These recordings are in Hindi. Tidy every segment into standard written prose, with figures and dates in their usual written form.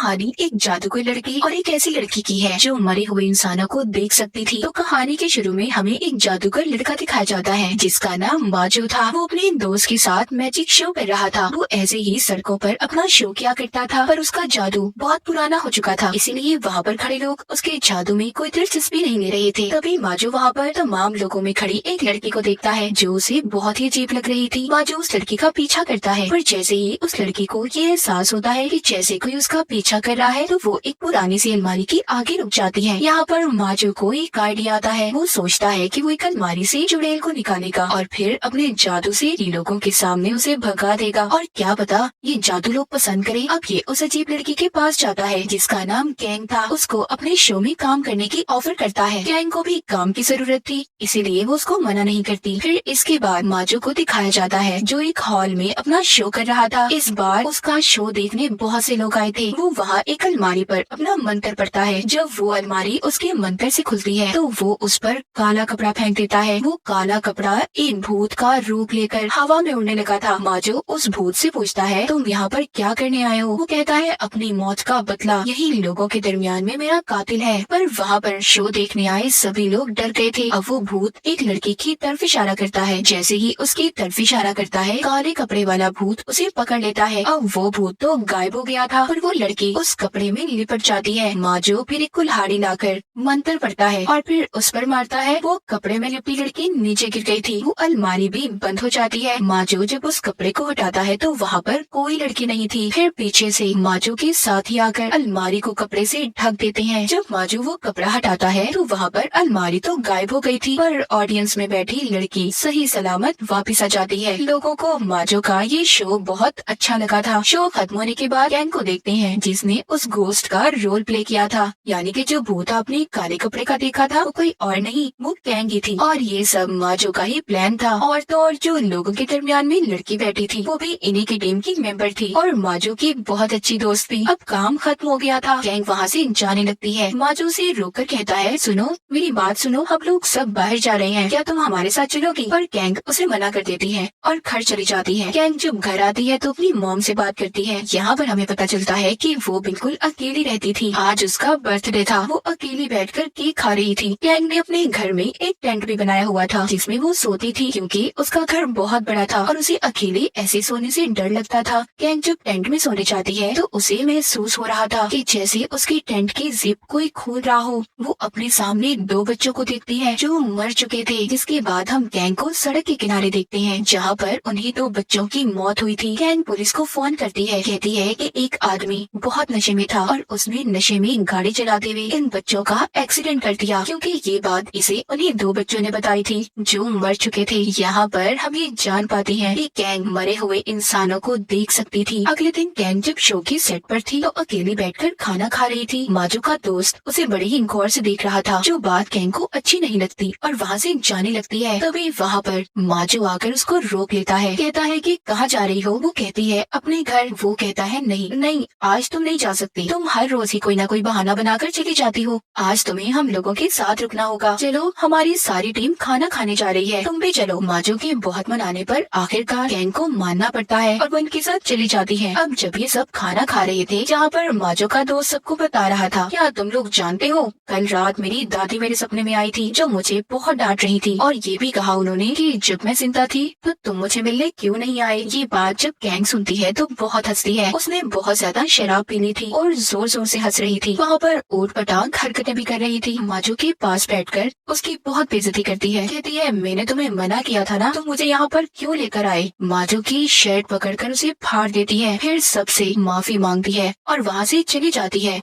कहानी एक जादूगर लड़की और एक ऐसी लड़की की है जो मरे हुए इंसानों को देख सकती थी। तो कहानी के शुरू में हमें एक जादूगर लड़का दिखाया जाता है जिसका नाम माजो था। वो अपने दोस्त के साथ मैजिक शो कर रहा था। वो ऐसे ही सड़कों पर अपना शो किया करता था, पर उसका जादू बहुत पुराना हो चुका था, इसीलिए वहाँ पर खड़े लोग उसके जादू में कोई दिलचस्पी नहीं ले रहे थे। तभी माजो वहाँ पर तमाम लोगों में खड़ी एक लड़की को देखता है जो उसे बहुत ही अजीब लग रही थी। माजो उस लड़की का पीछा करता है, पर जैसे ही उस लड़की को ये एहसास होता है कि जैसे कोई उसका पीछा कर रहा है तो वो एक पुरानी सी अलमारी की आगे रुक जाती है। यहाँ पर माजो को एक आइडिया आता है। वो सोचता है कि वो एक अलमारी से चुड़ैल को निकालेगा और फिर अपने जादू से लोगों के सामने उसे भगा देगा। और क्या पता ये जादू लोग पसंद करे। अब ये उस अजीब लड़की के पास जाता है जिसका नाम गैंग था। उसको अपने शो में काम करने की ऑफर करता है। गैंग को भी काम की जरूरत थी, इसीलिए वो उसको मना नहीं करती। फिर इसके बाद माजो को दिखाया जाता है जो एक हॉल में अपना शो कर रहा था। इस बार उसका शो देखने बहुत से लोग आए थे। वो वहाँ एक अलमारी पर अपना मंत्र पढ़ता है। जब वो अलमारी उसके मंत्र से खुलती है तो वो उस पर काला कपड़ा फेंक देता है। वो काला कपड़ा एक भूत का रूप लेकर हवा में उड़ने लगा था। माजो उस भूत से पूछता है तुम यहाँ पर क्या करने आए हो? वो कहता है अपनी मौत का बदला, यही लोगों के दरमियान में मेरा कातिल है। पर वहाँ पर शो देखने आए सभी लोग डर गए थे। अब वो भूत एक लड़की की तरफ इशारा करता है। जैसे ही उसकी तरफ इशारा करता है काले कपड़े वाला भूत उसे पकड़ लेता है। अब वो भूत तो गायब हो गया था, पर वो लड़की उस कपड़े में लिपट जाती है। माजो फिर एक कुल्हाड़ी लाकर मंत्र पढ़ता है और फिर उस पर मारता है। वो कपड़े में लिपटी लड़की नीचे गिर गई थी। वो अलमारी भी बंद हो जाती है। माजो जब उस कपड़े को हटाता है तो वहाँ पर कोई लड़की नहीं थी। फिर पीछे से माजो के साथी आकर अलमारी को कपड़े से ढक देते हैं। जब माजो वो कपड़ा हटाता है तो वहाँ पर अलमारी तो गायब हो गई थी, पर ऑडियंस में बैठी लड़की सही सलामत वापस आ जाती है। लोगों को माजो का ये शो बहुत अच्छा लगा था। शो खत्म होने के बाद गैंग को देखते हैं जिसने उस घोस्ट का रोल प्ले किया था, यानी कि जो भूत आपने काले कपड़े का देखा था वो कोई और नहीं, वो गैंग ही थी। और ये सब माजो का ही प्लान था। और तो और जो लोगों के दरमियान में लड़की बैठी थी वो भी इन्हीं की टीम की मेंबर थी और माजो की बहुत अच्छी दोस्त थी। अब काम खत्म हो गया था। गैंग वहाँ से जाने लगती है। माजो से रोककर कहता है सुनो मेरी बात सुनो, हम लोग सब बाहर जा रहे हैं, क्या तुम हमारे साथ चलोगी? पर गैंग उसे मना कर देती है और घर चली जाती है। गैंग जब घर आती है तो अपनी मॉम से बात करती है। यहाँ पर हमें पता चलता है कि वो बिल्कुल अकेली रहती थी। आज उसका बर्थडे था। वो अकेली बैठकर केक खा रही थी। गैंग ने अपने घर में एक टेंट भी बनाया हुआ था जिसमें वो सोती थी, क्योंकि उसका घर बहुत बड़ा था और उसे अकेले ऐसे सोने से डर लगता था। गैंग जब टेंट में सोने जाती है तो उसे महसूस हो रहा था कि जैसे उसकी टेंट की जिप कोई खोल रहा हो। वो अपने सामने दो बच्चों को देखती है जो मर चुके थे। जिसके बाद हम गैंग को सड़क के किनारे देखते हैं जहाँ पर उन्हीं दो बच्चों की मौत हुई थी। गैंग पुलिस को फोन करती है, कहती है कि एक आदमी बहुत नशे में था और उसने नशे में गाड़ी चलाते हुए इन बच्चों का एक्सीडेंट कर दिया, क्योंकि ये बात इसे उन्हीं दो बच्चों ने बताई थी जो मर चुके थे। यहाँ पर हम ये जान पाते हैं कि गैंग मरे हुए इंसानों को देख सकती थी। अगले दिन गैंग जब शो की सेट पर थी तो अकेली बैठकर खाना खा रही थी। माजो का दोस्त उसे बड़ी ही गौर से देख रहा था, जो बात गैंग को अच्छी नहीं लगती और वहाँ से जाने लगती है। तभी वहाँ पर माजो आकर उसको रोक लेता है, कहता है कि कहाँ जा रही हो? वो कहती है अपने घर। वो कहता है नहीं नहीं, आज तुम नहीं जा सकती। तुम हर रोज ही कोई ना कोई बहाना बनाकर चली जाती हो। आज तुम्हें हम लोगों के साथ रुकना होगा। चलो हमारी सारी टीम खाना खाने जा रही है, तुम भी चलो। माजो के बहुत मनाने पर आखिरकार गैंग को मानना पड़ता है और वो उनके साथ चली जाती है। अब जब ये सब खाना खा रहे थे जहाँ पर माजो का दोस्त सबको बता रहा था, क्या तुम लोग जानते हो कल रात मेरी दादी मेरे सपने में आई थी जो मुझे बहुत डांट रही थी, और ये भी कहा उन्होंने कि जब मैं जिंदा थी तो तुम मुझे मिलने क्यों नहीं आए। ये बात जब गैंग सुनती है तो बहुत हंसती है। उसने बहुत ज्यादा शराब पी ली थी और जोर जोर से हंस रही थी। वहाँ पर ऊट पटांग हरकतें भी कर रही थी। माजो के पास बैठकर उसकी बहुत बेइज्जती करती है, कहती है मैंने तुम्हें मना किया था ना, तुम मुझे यहाँ पर क्यों लेकर आए? माजो की शर्ट पकड़कर उसे फाड़ देती है, फिर सबसे माफी मांगती है और वहाँ से चली जाती है।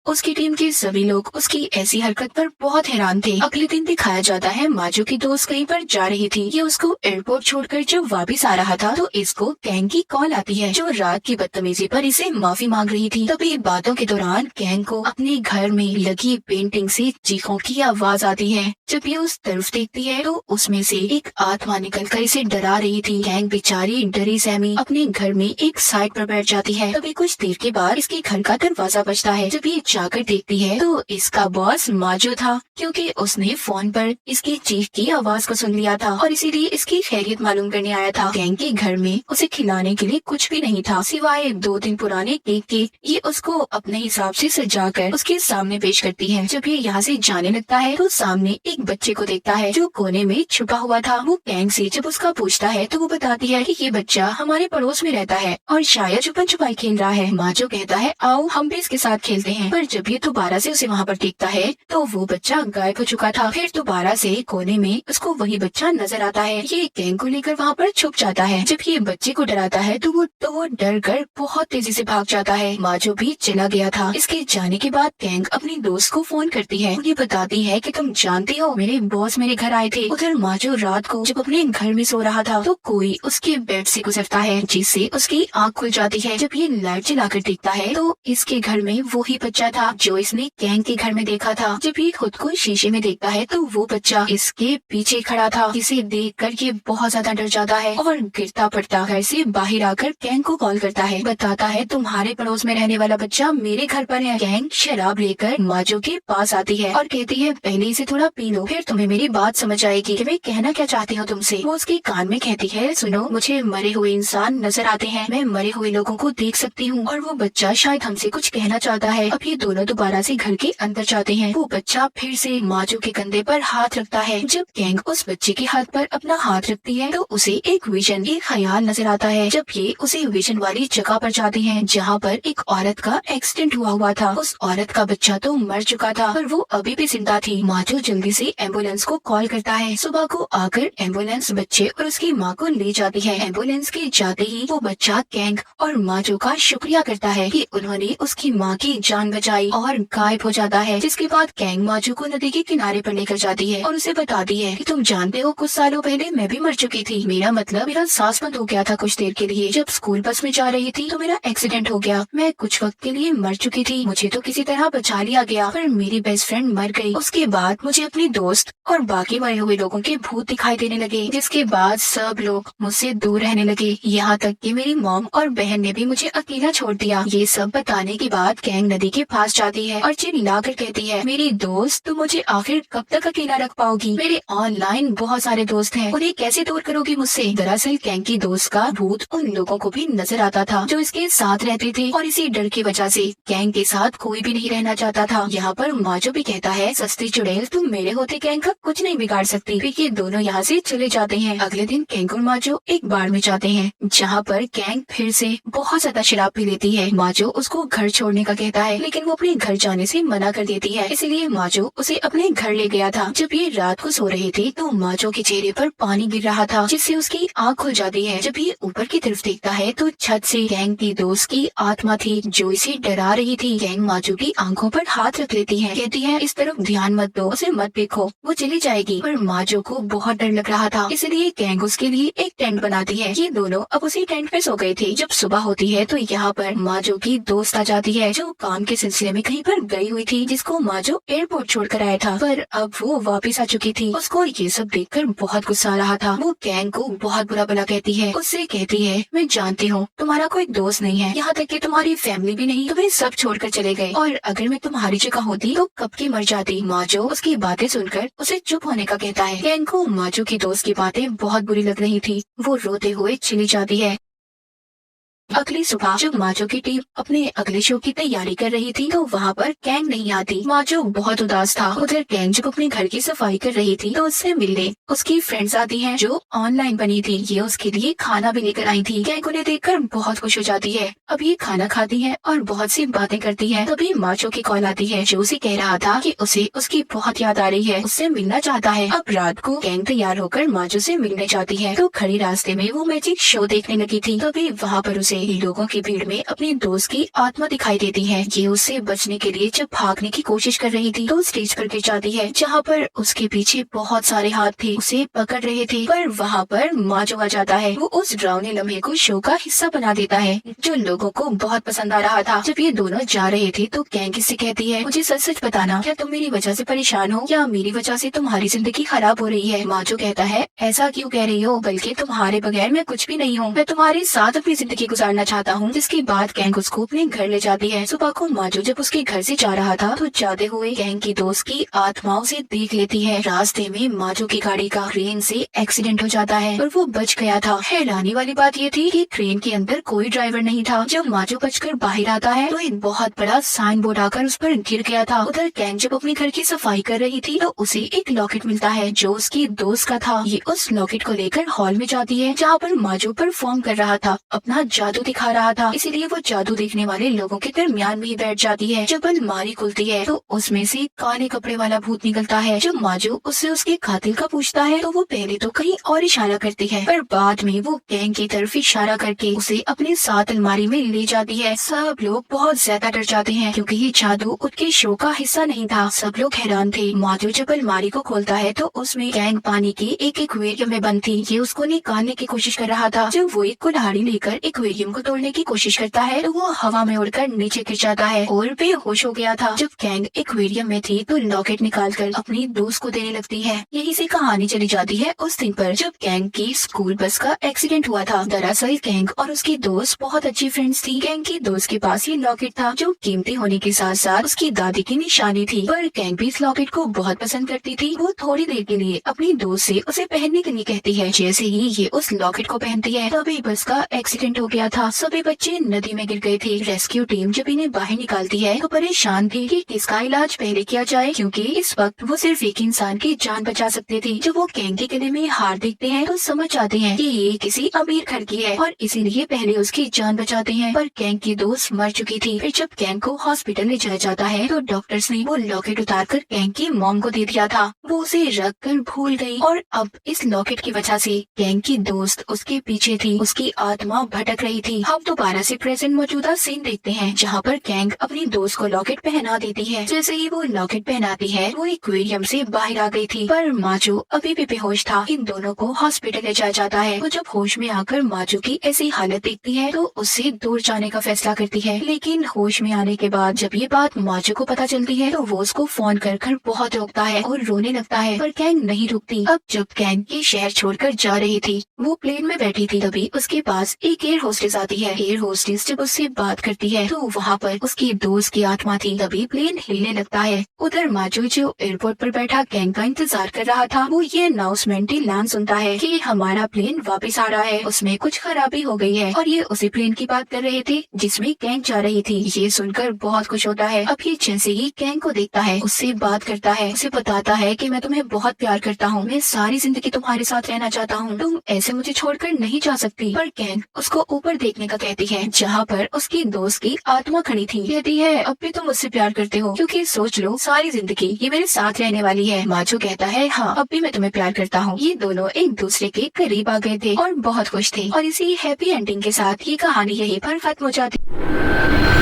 उसकी टीम के सभी लोग उसकी ऐसी हरकत पर बहुत हैरान थे। अगले दिन दिखाया जाता है माजो की दोस्त कहीं पर जा रही थी। ये उसको एयरपोर्ट छोड़कर जब वापस आ रहा था तो इसको गैंग की कॉल आती है जो रात की बदतमीजी पर इसे माफी मांग रही थी। तभी बातों के दौरान गैंग को अपने घर में लगी पेंटिंग से चीखों की आवाज आती है। जब ये उस तरफ देखती है तो उसमें से एक आत्मा निकलकर इसे डरा रही थी। गैंग बेचारी डरी सहमी अपने घर में एक साइड पर बैठ जाती है। तभी कुछ देर के बाद इसके घर का दरवाजा बजता है। जब ये जाकर देखती है तो इसका बॉस माजो था, क्योंकि उसने फोन पर इसकी चीख की आवाज को सुन लिया था और इसीलिए इसकी खैरियत मालूम करने आया था। कैंग के घर में उसे खिलाने के लिए कुछ भी नहीं था सिवाय 2 दिन पुराने केक के। ये उसको अपने हिसाब से सजाकर उसके सामने पेश करती है। जब ये यहाँ से जाने लगता है तो सामने एक बच्चे को देखता है जो कोने में छुपा हुआ था। वो कैंग से जब उसका पूछता है तो वो बताती है कि ये बच्चा हमारे पड़ोस में रहता है और शायद छुपन छुपाई खेल रहा है। माजो कहता है आओ हम भी इसके साथ खेलते हैं, पर जब ये दोबारा से उसे वहाँ पर देखता है तो वो बच्चा गायब हो चुका था। फिर दोबारा से कोने में उसको वही बच्चा नजर आता है। ये कैंग को लेकर वहाँ पर छुप जाता है। जब ये बच्चे को डराता है तो वो डर कर बहुत तेजी से भाग जाता है। माजो भी चला गया था। इसके जाने के बाद कैंग अपनी दोस्त को फोन करती है। उन्हें बताती है कि तुम जानती हो मेरे बॉस मेरे घर आए थे। उधर माजो रात को जब अपने घर में सो रहा था तो कोई उसके बेड से गुजरता है जिससे उसकी आँख खुल जाती है। जब ये लाइट जलाकर देखता है तो इसके घर में वो ही बच्चा था जो इसने कैंग के घर में देखा था। जब ये खुद को शीशे में देखता है तो वो बच्चा इसके पीछे खड़ा था, जिसे देखकर ये बहुत ज्यादा डर जाता है और गिरता पड़ता घर से बाहर आकर कैंग को कॉल करता है। बताता है तुम्हारे पड़ोस में रहने वाला बच्चा मेरे घर पर है। कैंग शराब लेकर माजो के पास आती है और कहती है पहले इसे थोड़ा पी लो, फिर तुम्हें मेरी बात समझ आएगी कि मैं कहना क्या चाहती हूँ तुमसे। वो उसके कान में कहती है सुनो, मुझे मरे हुए इंसान नजर आते हैं, मैं मरे हुए लोगों को देख सकती हूँ और वो बच्चा शायद हमसे कुछ कहना चाहता है। अब ये दोनों दोबारा से घर के अंदर जाते हैं। वो बच्चा फिर से माजो के कंधे पर हाथ रखता है। जब कैंग उस बच्चे के हाथ पर अपना हाथ रखती है तो उसे एक विजन, एक ख्याल नजर आता है। जब ये उसे विजन वाली जगह पर जाते हैं जहाँ पर एक औरत का एक्सीडेंट हुआ था। उस औरत का बच्चा तो मर चुका था पर वो अभी भी जिंदा थी। माजो जल्दी से एम्बुलेंस को कॉल करता है। सुबह को आकर एम्बुलेंस बच्चे और उसकी माँ को ले जाती है। एम्बुलेंस के जाते ही वो बच्चा कैंग और माजो का शुक्रिया करता है कि उन्होंने उसकी माँ की जान बचाई और गायब हो जाता है। जिसके बाद कैंग माजो को नदी के किनारे पर लेकर जाती है और उसे बताती है कि तुम जानते हो कुछ सालों पहले मैं भी मर चुकी थी। मेरा सांस बंद हो गया था कुछ देर के लिए। जब स्कूल बस में जा रही थी तो मेरा एक्सीडेंट हो गया। मैं कुछ वक्त के लिए मर चुकी थी। मुझे तो किसी तरह बचा लिया गया पर मेरी बेस्ट फ्रेंड मर गई। उसके बाद मुझे अपनी दोस्त और बाकी मरे हुए लोगों के भूत दिखाई देने लगे, जिसके बाद सब लोग मुझसे दूर रहने लगे, यहाँ तक कि मेरी मॉम और बहन ने भी मुझे अकेला छोड़ दिया। ये सब बताने के बाद कैंग नदी के पास जाती है और चिल्लाकर कहती है मेरी दोस्त, तुम मुझे आखिर कब तक अकेला रख पाओगी? मेरे ऑनलाइन बहुत सारे दोस्त हैं, उन्हें कैसे दूर करोगी मुझसे? दरअसल कैंग की दोस्त का भूत उन लोगों को भी नजर आता था जो इसके साथ रहते थे और इसी डर की वजह से कैंग के साथ कोई भी नहीं रहना चाहता था। यहाँ पर माजो भी कहता है सस्ती चुड़ैल, तुम मेरे होते कैंग का कुछ नहीं बिगाड़ सकती। फिर ये दोनों यहाँ से चले जाते हैं। अगले दिन कैंग और माजो एक बार में जाते हैं जहाँ पर कैंग फिर से बहुत ज्यादा शराब पी लेती है। माजो उसको घर छोड़ने का कहता है लेकिन वो अपने घर जाने से मना कर देती है, इसलिए माजो उसे अपने घर ले गया था। जब ये रात को सो रहे थे तो माजो के चेहरे पर पानी गिर रहा था जिससे उसकी आँख खुल जाती है। जब ये ऊपर की तरफ देखता है तो छत से कैंग की दोस्त की आत्मा थी जो इसे डरा रही थी। कैंग माजो की आंखों पर हाथ रख लेती है, कहती है इस तरफ ध्यान मत दो, उसे मत देखो, वो चली जाएगी। पर माजो को बहुत डर लग रहा था, इसलिए कैंग उसके लिए एक टेंट बनाती है। ये दोनों अब उसी टेंट पे सो गए थे। जब सुबह होती है तो यहाँ पर माजो की दोस्त आ जाती है जो काम के सिलसिले में कहीं पर गई हुई थी, जिसको माजो एयरपोर्ट छोड़कर आया था, पर अब वो वापस आ चुकी थी। उसको ये सब देखकर बहुत गुस्सा आ रहा था। वो कैंग को बहुत बुरा भला कहती है, उससे कहती है मैं जानती हूँ तुम्हारा कोई दोस्त नहीं है, यहाँ तक कि तुम्हारी फैमिली भी नहीं, तुम्हें सब छोड़कर चले गए, और अगर मैं तुम्हारी जगह होती तो कब की मर जाती। माजो उसकी बातें सुनकर उसे चुप होने का कहता है। कैंग को माजो की दोस्त की बातें बहुत बुरी लग रही थी, वो रोते हुए चली जाती है। अगली सुबह जब माजो की टीम अपने अगले शो की तैयारी कर रही थी तो वहाँ पर कैंग नहीं आती। माजो बहुत उदास था। उधर कैंग जब अपने घर की सफाई कर रही थी तो उससे मिलने उसकी फ्रेंड्स आती हैं जो ऑनलाइन बनी थी। ये उसके लिए खाना भी लेकर आई थी। कैंग उन्हें देखकर बहुत खुश हो जाती है। अब ये खाना खाती है और बहुत सी बातें करती है। तभी माजो की कॉल आती है जो उसे कह रहा था कि उसे उसकी बहुत याद आ रही है, उससे मिलना चाहता है। अब रात को कैंग तैयार होकर माजो से मिलने जाती है तो खड़ी रास्ते में वो मैजिक शो देखने लगी थी। तभी वहाँ पर उसे लोगों की भीड़ में अपनी दोस्त की आत्मा दिखाई देती है। ये उससे बचने के लिए जब भागने की कोशिश कर रही थी तो स्टेज पर गिर जाती है जहाँ पर उसके पीछे बहुत सारे हाथ थे, उसे पकड़ रहे थे। पर वहाँ पर माजो आ जाता है। वो उस डरावने लम्हे को शो का हिस्सा बना देता है जो लोगों को बहुत पसंद आ रहा था। जब ये दोनों जा रहे थे तो कैंग इससे कहती है मुझे सच सच बताना, क्या तुम मेरी वजह से परेशान हो या मेरी वजह से तुम्हारी जिंदगी खराब हो रही है? माजो कहता है ऐसा क्यों कह रही हो, बल्कि तुम्हारे बगैर मैं कुछ भी नहीं हूँ, मैं तुम्हारे साथ अपनी जिंदगी गुजार गुजारना चाहता हूँ। जिसके बाद गैंग उसको अपने घर ले जाती है। सुबह को माजो जब उसके घर से जा रहा था तो जाते हुए गैंग की दोस्त की आत्मा उसे देख लेती है। रास्ते में माजो की गाड़ी का क्रेन से एक्सीडेंट हो जाता है और वो बच गया था। हैरानी वाली बात ये थी कि क्रेन के अंदर कोई ड्राइवर नहीं था। जब माजो बचकर बाहर आता है तो एक बहुत बड़ा साइन बोर्ड आकर उस पर गिर गया था। उधर गैंग जब अपने घर की सफाई कर रही थी तो उसे एक लॉकेट मिलता है जो उसकी दोस्त का था। ये उस लॉकेट को लेकर हॉल में जाती है जहाँ पर माजो परफॉर्म कर रहा था, अपना जादू दिखा रहा था। इसीलिए वो जादू देखने वाले लोगों के दरमियान में ही बैठ जाती है। जब अलमारी खुलती है तो उसमें से काले कपड़े वाला भूत निकलता है। जब माजो उससे उसके कातिल का पूछता है तो वो पहले तो कहीं और इशारा करती है, पर बाद में वो गैंग की तरफ इशारा करके उसे अपने साथ अलमारी में ले जाती है। सब लोग बहुत ज्यादा डर जाते हैं क्योंकि ये जादू उनके शो का हिस्सा नहीं था। सब लोग हैरान थे। माजो जब अलमारी को खोलता है तो उसमें गैंग पानी की एक एक्वेरियम में बंद थी। ये उसको निकालने की कोशिश कर रहा था। जब वो एक कुल्हाड़ी लेकर एक्वेरियम को तोड़ने की कोशिश करता है तो वो हवा में उड़कर नीचे गिर जाता है और बेहोश हो गया था। जब गैंग एक्वेरियम में थी तो लॉकेट निकालकर अपनी दोस्त को देने लगती है। यही से कहानी चली जाती है उस दिन पर जब गैंग की स्कूल बस का एक्सीडेंट हुआ था। दरअसल गैंग और उसकी दोस्त बहुत अच्छी फ्रेंड्स थी। गैंग की दोस्त के पास ये लॉकेट था जो कीमती होने के साथ साथ उसकी दादी की निशानी थी, पर गैंग भी इस लॉकेट को बहुत पसंद करती थी। वो थोड़ी देर के लिए अपनी दोस्त से उसे पहनने के लिए कहती है। जैसे ही ये उस लॉकेट को पहनती है तभी बस का एक्सीडेंट हो गया था। सभी बच्चे नदी में गिर गए थे। रेस्क्यू टीम जब इन्हें बाहर निकालती है तो परेशान थी कि किसका इलाज पहले किया जाए क्योंकि इस वक्त वो सिर्फ एक इंसान की जान बचा सकते थे। जब वो गैंग के गले में हार देखते हैं तो समझ जाते हैं कि ये किसी अमीर घर की है और इसीलिए पहले उसकी जान बचाते हैं, पर गैंग की दोस्त मर चुकी थी। फिर जब गैंग को हॉस्पिटल ले जाया जाता है तो डॉक्टर्स ने वो लॉकेट उतार कर गैंग की मॉम को दे दिया था। वो उसे रख कर भूल गई और अब इस लॉकेट की वजह से गैंग की दोस्त उसके पीछे थी। उसकी आत्मा भटक रही थी। हम दोबारा से प्रेजेंट मौजूदा सीन देखते हैं जहाँ पर गैंग अपनी दोस्त को लॉकेट पहना देती है। जैसे ही वो लॉकेट पहनाती है वो एक्वेरियम से बाहर आ गई थी, पर माजो अभी भी बेहोश था। इन दोनों को हॉस्पिटल ले जाया जाता है। वो जब होश में आकर माजो की ऐसी हालत देखती है तो उससे दूर जाने का फैसला करती है, लेकिन होश में आने के बाद जब ये बात माजो को पता चलती है तो वो उसको फोन कर बहुत रोकता है और रोने लगता है, पर गैंग नहीं रुकती। अब जब गैंग ये शहर छोड़कर जा रही थी वो प्लेन में बैठी थी, तभी उसके पास एक एयर होस्टेस आती है। एयर होस्टेस जब उससे बात करती है तो वहाँ पर उसकी दोस्त की आत्मा थी। तभी प्लेन हिलने लगता है। उधर माजो जो एयरपोर्ट पर बैठा गैंग का इंतजार कर रहा था वो ये अनाउंसमेंट ऐलान सुनता है कि हमारा प्लेन वापस आ रहा है, उसमें कुछ खराबी हो गई है। और ये उसी प्लेन की बात कर रहे थे जिसमें गैंग जा रही थी। ये सुनकर बहुत खुश होता है। अब ये जैसे ही गैंग को देखता है उससे बात करता है, उसे बताता है कि मैं तुम्हें बहुत प्यार करता हूँ, मैं सारी जिंदगी तुम्हारे साथ रहना चाहता हूँ, तुम ऐसे मुझे छोड़कर नहीं जा सकती। पर गैंग उसको ऊपर देखने का कहती है जहाँ पर उसकी दोस्त की आत्मा खड़ी थी। कहती है अब भी तुम मुझसे प्यार करते हो क्योंकि सोच लो सारी जिंदगी ये मेरे साथ रहने वाली है। माजो कहता है हाँ अब भी मैं तुम्हें प्यार करता हूँ। ये दोनों एक दूसरे के करीब आ गए थे और बहुत खुश थे और इसी हैप्पी एंडिंग के साथ ये कहानी यहीं पर खत्म हो जाती।